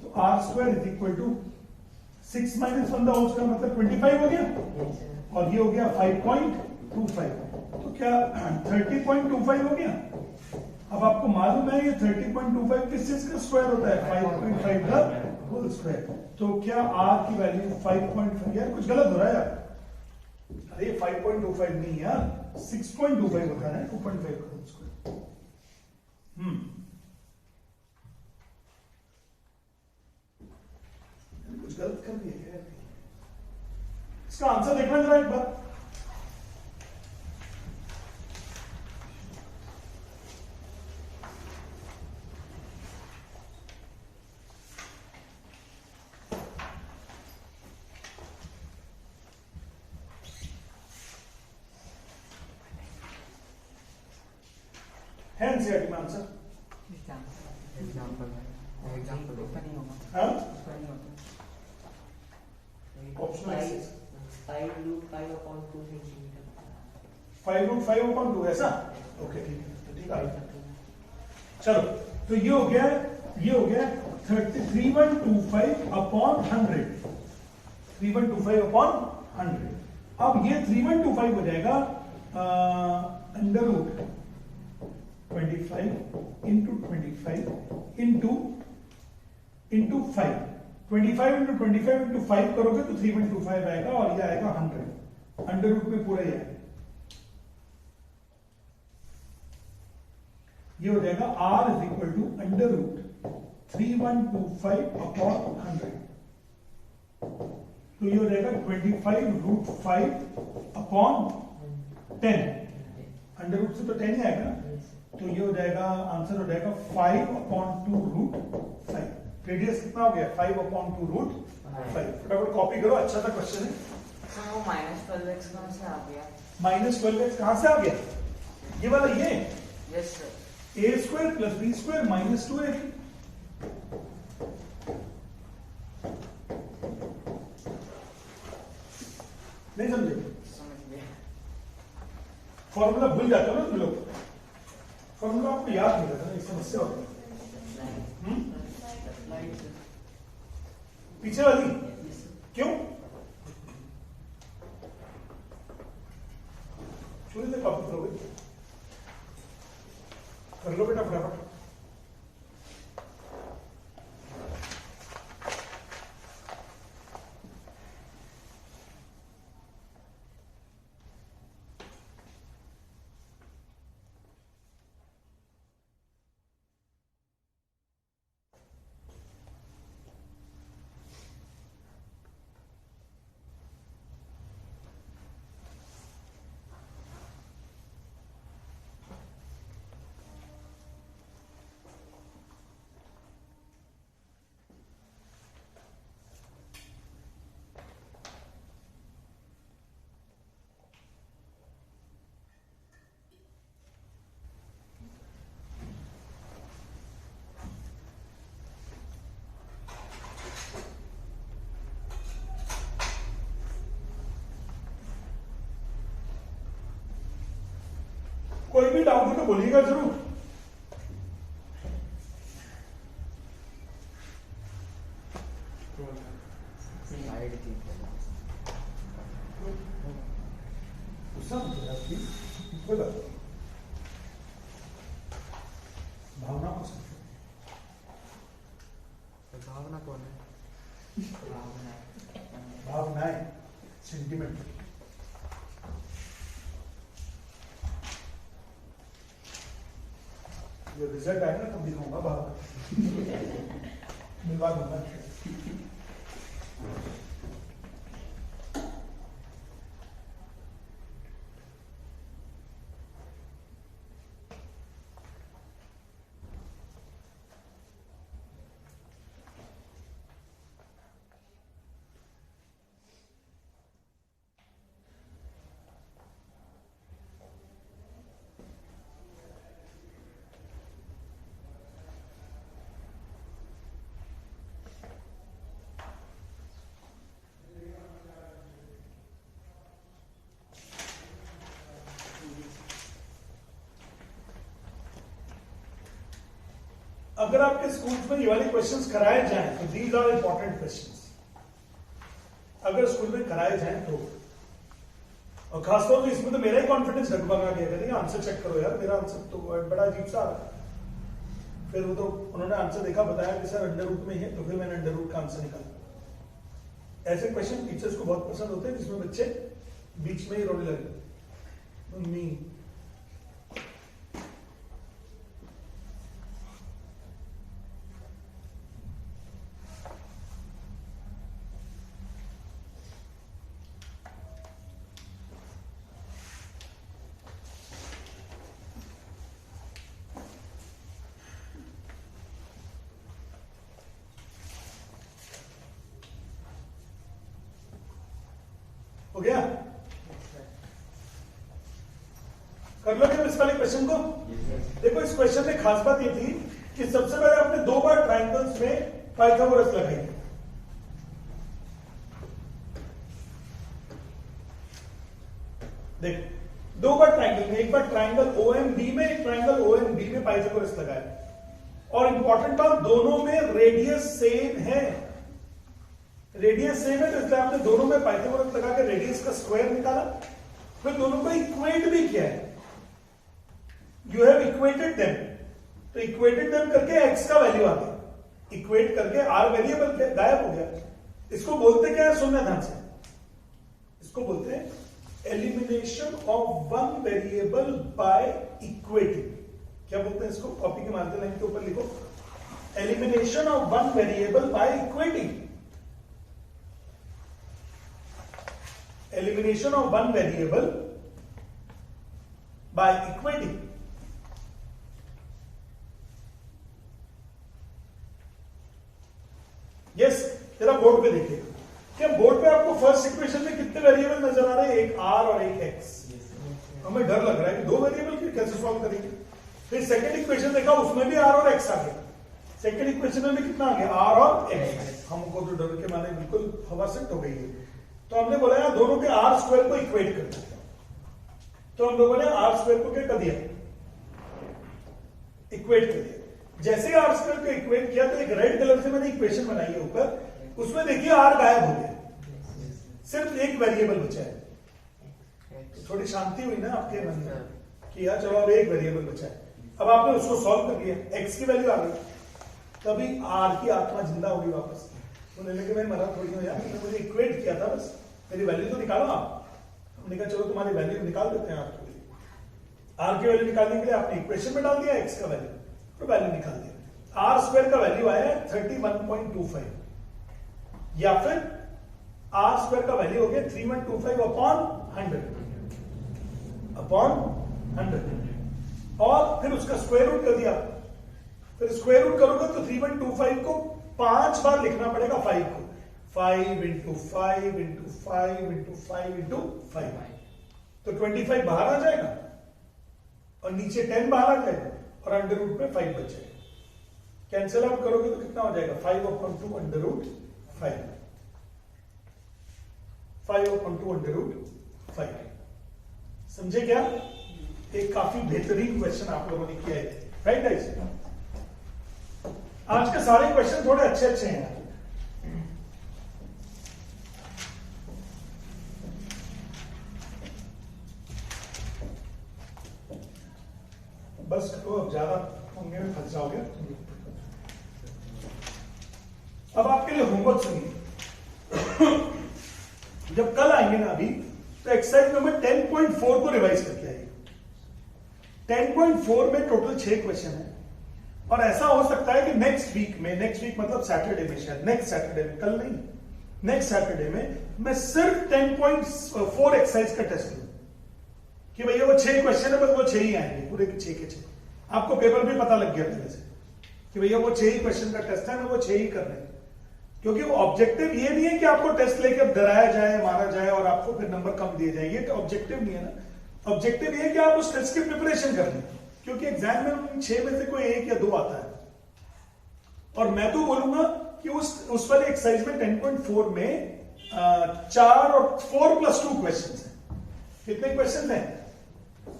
Speaker 1: तो R square is equal to 6 minus 1 the whole square मतलब 25 हो गया, और ये हो गया 5.25। तो क्या 30.25 हो गया? अब आपको मालूम है ये 30.25 किस चीज का स्क्वायर होता है? 5.5 का होल स्क्वायर। तो क्या r की वैल्यू 5.5? यार कुछ गलत हो रहा है यार, अरे 5.25 नहीं यार, 6.25 होता है, 2.5 का होल स्क्वायर। कुछ गलत कर दिया यार। इसका आंसर देखना जरा एक बार। एनसीईआरटी में आंसर
Speaker 3: एग्जाम्पल उसका नहीं होगा,
Speaker 1: हाँ
Speaker 3: उसका नहीं होता।
Speaker 1: Option
Speaker 2: 5√5/2 centimetre.
Speaker 1: 5√5/2 ऐसा? ओके ठीक है, तो ठीक है। चलो, तो ये हो गया 3125/100, 3125/100। अब ये 3125 हो जाएगा under root 25 into 25 into 5। 25 into 25 into 5 करोगे तो 3125 आएगा, और ये आएगा 100 अंडर रूट में पूरा ही आएगा। ये हो जाएगा r is equal to under root 3125/100। तो ये हो जाएगा 25√5/10 अंडर रूट से तो 10 ही आएगा ना, तो ये हो जाएगा, आंसर हो जाएगा 5/2√5। रेडियस कितना हो गया? 5/2√5। फटाफट कॉपी करो, अच्छा सा क्वेश्चन है।
Speaker 3: सर वो -12x कहाँ से आ गया?
Speaker 1: -12x कहां से आ गया? ये वाला, ये
Speaker 3: yes sir.
Speaker 1: a² + b² -2ab। नहीं समझे?
Speaker 3: समझ गया।
Speaker 1: फॉर्मूला भूल जाते हो ना तुम लोग, फॉर्मूला आपको याद नहीं रहता ना, इस समस्या होती है। पीछे वाली क्यों? छोड़ दे, कॉपी करोगे, कर लो बेटा फटाफट। कोई भी डाउट हो तो बोलिएगा जरूर। गुस्सा मत करो प्लीज, कोई बात नहीं, भावना को समझो।
Speaker 3: भावना कौन है?
Speaker 1: भावनाएं, सेंटिमेंट। जो रिजल्ट आएगा तब दिखाऊंगा भावना, मिलवा दूंगा। अगर आपके स्कूल्स में ये वाले क्वेश्चंस कराए जाएं तो दीज आर इंपॉर्टेंट क्वेश्चंस। अगर स्कूल में कराए जाएं तो, और खासतौर पर इसमें तो मेरा ही कॉन्फिडेंस डगमगा गया, नहीं आंसर चेक करो यार, मेरा आंसर तो बड़ा अजीब सा आ रहा है। फिर वो तो उन्होंने आंसर देखा, बताया कि सर अंडर रूट में ही है, तो फिर मैंने अंडर रूट का आंसर निकाला। ऐसे क्वेश्चन टीचर्स को बहुत पसंद होते हैं जिसमें बच्चे बीच में ही रोने लगे। मम्मी हो गया? कर लोगे इस वाले क्वेश्चन को? देखो इस क्वेश्चन में खास बात ये थी कि सबसे पहले आपने 2 बार ट्राइंगल्स में पाइथागोरस लगाई। देख 2 बार ट्राइंगल में, एक बार ट्राइंगल OMB में, एक ट्राइंगल OMB में पाइथागोरस लगाया। और इंपॉर्टेंट बात, दोनों में रेडियस सेम है। रेडियस सेम है तो इसलिए आपने दोनों में पाइथागोरस लगा के रेडियस का स्क्वायर निकाला, फिर दोनों को इक्वेट भी किया है। यू हैव इक्वेटेड देम, तो इक्वेटेड देम करके x का वैल्यू आ गया, इक्वेट करके r वेरिएबल गायब हो गया। इसको बोलते क्या है, सुनना ध्यान से, इसको बोलते हैं elimination of one variable by equating. क्या बोलते हैं इसको? कॉपी के मार्जिन लाइन के ऊपर लिखो, elimination of one variable by equating. elimination of one variable by equating. Yes, जरा बोर्ड पे देखिए, क्या बोर्ड पे आपको फर्स्ट इक्वेशन में कितने वेरिएबल नजर आ रहे हैं? एक आर और एक एक्स। हमें डर लग रहा है कि दो वेरिएबल की कैसे सॉल्व करेंगे। फिर सेकंड इक्वेशन देखा, उसमें भी आर और एक्स आ गया। सेकंड इक्वेशन में भी कितना आ गया? आर और एक्स। हमको तो डर के माने बिल्कुल हवा सेट हो गई है। तो हमने बोला यार दोनों के आर स्क्वायर को इक्वेट करना है। तो हम लोगों ने आर स्क्वायर को क्या कर दिया? इक्वेट कर दिया। जैसे ही आर स्क्वायर को इक्वेट किया तो एक रेड कलर से मैंने इक्वेशन बनाई है ऊपर, उसमें देखिए आर गायब हो गया, सिर्फ एक वेरिएबल बचा है। थोड़ी शांति हुई ना आपके मन में कि यार चलो अब एक वेरिएबल बचा है। अब आपने उसको सॉल्व कर लिया, एक्स की वैल्यू आ गई, तभी आर की आत्मा जिंदा होगी वापस। उन्होंने लगे मैं मरा थोड़ी हूं यार, मुझे इक्वेट किया था, बस मेरी वैल्यू तो निकालो आप। हमने कहा चलो तुम्हारी वैल्यू निकाल देते हैं आपके लिए। आर की वैल्यू निकालने के लिए आपने इक्वेशन में डाल दिया एक्स का वैल्यू, तो वैल्यू निकाल दिया। आर स्क्वायर का वैल्यू आया 31.25, या फिर आर स्क्वायर का वैल्यू हो गया 3125 अपॉन 100 और फिर उसका स्क्वायर रूट कर दिया। फिर स्क्वायर रूट करोगे तो 3125 को 5 बार लिखना पड़ेगा 5 को। 5 into 5 into 5 into 5 into 5, तो 25 बाहर आ जाएगा और नीचे 10 बाहर आ जाएगा और अंडर रूट में 5 बच जाएगा। कैंसिल आउट करोगे तो कितना हो जाएगा? 5/2 अंडर रूट 5, 5/2 अंडर रूट 5। समझे क्या? एक काफी बेहतरीन क्वेश्चन आप लोगों ने किया है, राइट गाइस? आज के सारे क्वेश्चन थोड़े अच्छे अच्छे हैं। बस करो, अब ज्यादा होंगे में फंस जाओगे। अब आपके लिए होमवर्क सुनिए। जब कल आएंगे ना अभी, तो एक्सरसाइज नंबर 10.4 को रिवाइज करके आइए। 10.4 में टोटल 6 क्वेश्चन है और ऐसा हो सकता है कि नेक्स्ट वीक मतलब सैटरडे में, शायद नेक्स्ट सैटरडे में, कल नहीं, नेक्स्ट सैटरडे में मैं सिर्फ 10.4 एक्सरसाइज का टेस्ट लूं कि भैया वो 6 क्वेश्चन है, बस वो 6 ही आएंगे, पूरे 6 के 6। आपको पेपर भी पता लग गया पहले से कि भैया वो 6 ही क्वेश्चन का टेस्ट है, मैं वो 6 ही कर रहे हैं। क्योंकि वो ऑब्जेक्टिव ये नहीं है कि आपको टेस्ट लेकर डराया जाए, मारा जाए और आपको फिर नंबर कम दिए जाए, ये ऑब्जेक्टिव नहीं है ना। ऑब्जेक्टिव ये है कि आप उस टेस्ट की प्रिपरेशन कर लें, क्योंकि एग्जाम में 6 में से कोई 1 या 2 आता है। और मैं तो बोलूंगा कि उस वाले एक्सरसाइज में 10.4 में 4 और 4+2 क्वेश्चन है। कितने क्वेश्चन है?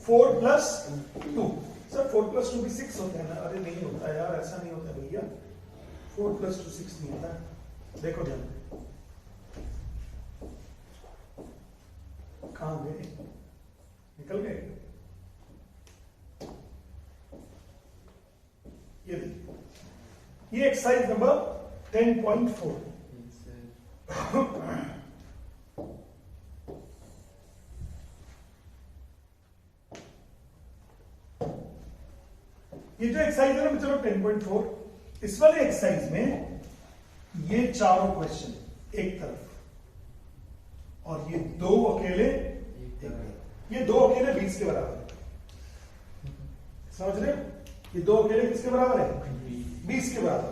Speaker 1: 4+2। सर 4+2 भी 6 होते हैं ना? अरे नहीं होता यार, ऐसा नहीं होता भैया, 4+2 6 नहीं होता। देखो ध्यान, कहां गए? निकल गए? ये देखिए, ये एक्सरसाइज नंबर 10.4। ये जो एक्सरसाइज है ना, चलो 10.4, इस वाले एक्सरसाइज में ये चारों क्वेश्चन एक तरफ और ये 2 अकेले, ये 2 अकेले 20 के बराबर है। समझ रहे? ये 2 अकेले किसके बराबर है? 20 के बराबर।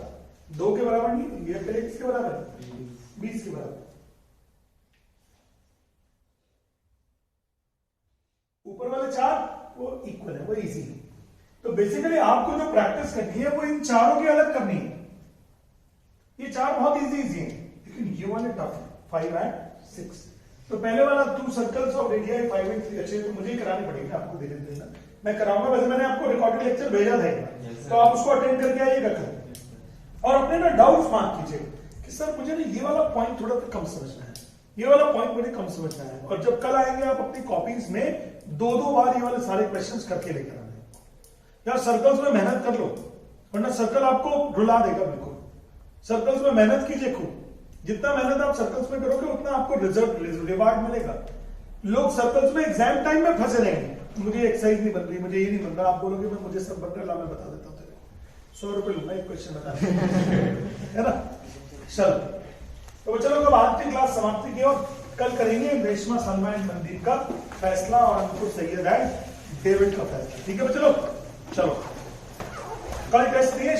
Speaker 1: 2 के बराबर नहीं, ये अकेले किसके बराबर है? 20 के बराबर। ऊपर वाले 4 वो इक्वल है, वो इजी है। तो बेसिकली आपको जो प्रैक्टिस करनी है वो इन चारों की अलग करनी है। ये 4 बहुत इजी है, लेकिन ये वाले टफ है, 5 and 6। तो पहले वाला 2 सर्कल्स ऑफ रेडियाई 5 and 3 अच्छे, तो मुझे ही करानी पड़ेगी आपको, धीरे धीरे मैं कराऊंगा। वैसे मैंने आपको रिकॉर्डेड लेक्चर भेजा था एक बार, तो आप उसको अटेंड करके आइएगा कल। और अपने ना डाउट्स मार्क कीजिए कि सर मुझे ना ये वाला पॉइंट थोड़ा सा कम समझना है, ये वाला पॉइंट मुझे कम समझना है। और जब कल आएंगे आप अपनी कॉपीज में 2-2 बार ये वाले सारे क्वेश्चंस करके लेकर आना। यार सर्कल्स में मेहनत कर लो, वरना सर्कल आपको रुला देगा बिल्कुल। सर्कल्स में मेहनत कीजिए खूब, जितना मेहनत आप सर्कल्स में करोगे उतना आपको रिवार्ड मिलेगा। लोग सर्कल्स में एग्जाम टाइम में फंसे रहेंगे, मुझे एक्सरसाइज नहीं बन रही, मुझे ये नहीं बन रहा। आप बोलोगे मैं मुझे सब बन रहा, मैं बता देता हूँ तेरे 100 रुपए लूंगा एक क्वेश्चन बता है ना। चलो तो चलो, कब आज की क्लास समाप्ति की और कल करेंगे रेशमा, सलमा एंड मनदीप का फैसला और अंकुर सैयद एंड डेविड का फैसला। ठीक है चलो चलो कल टेस्ट दिए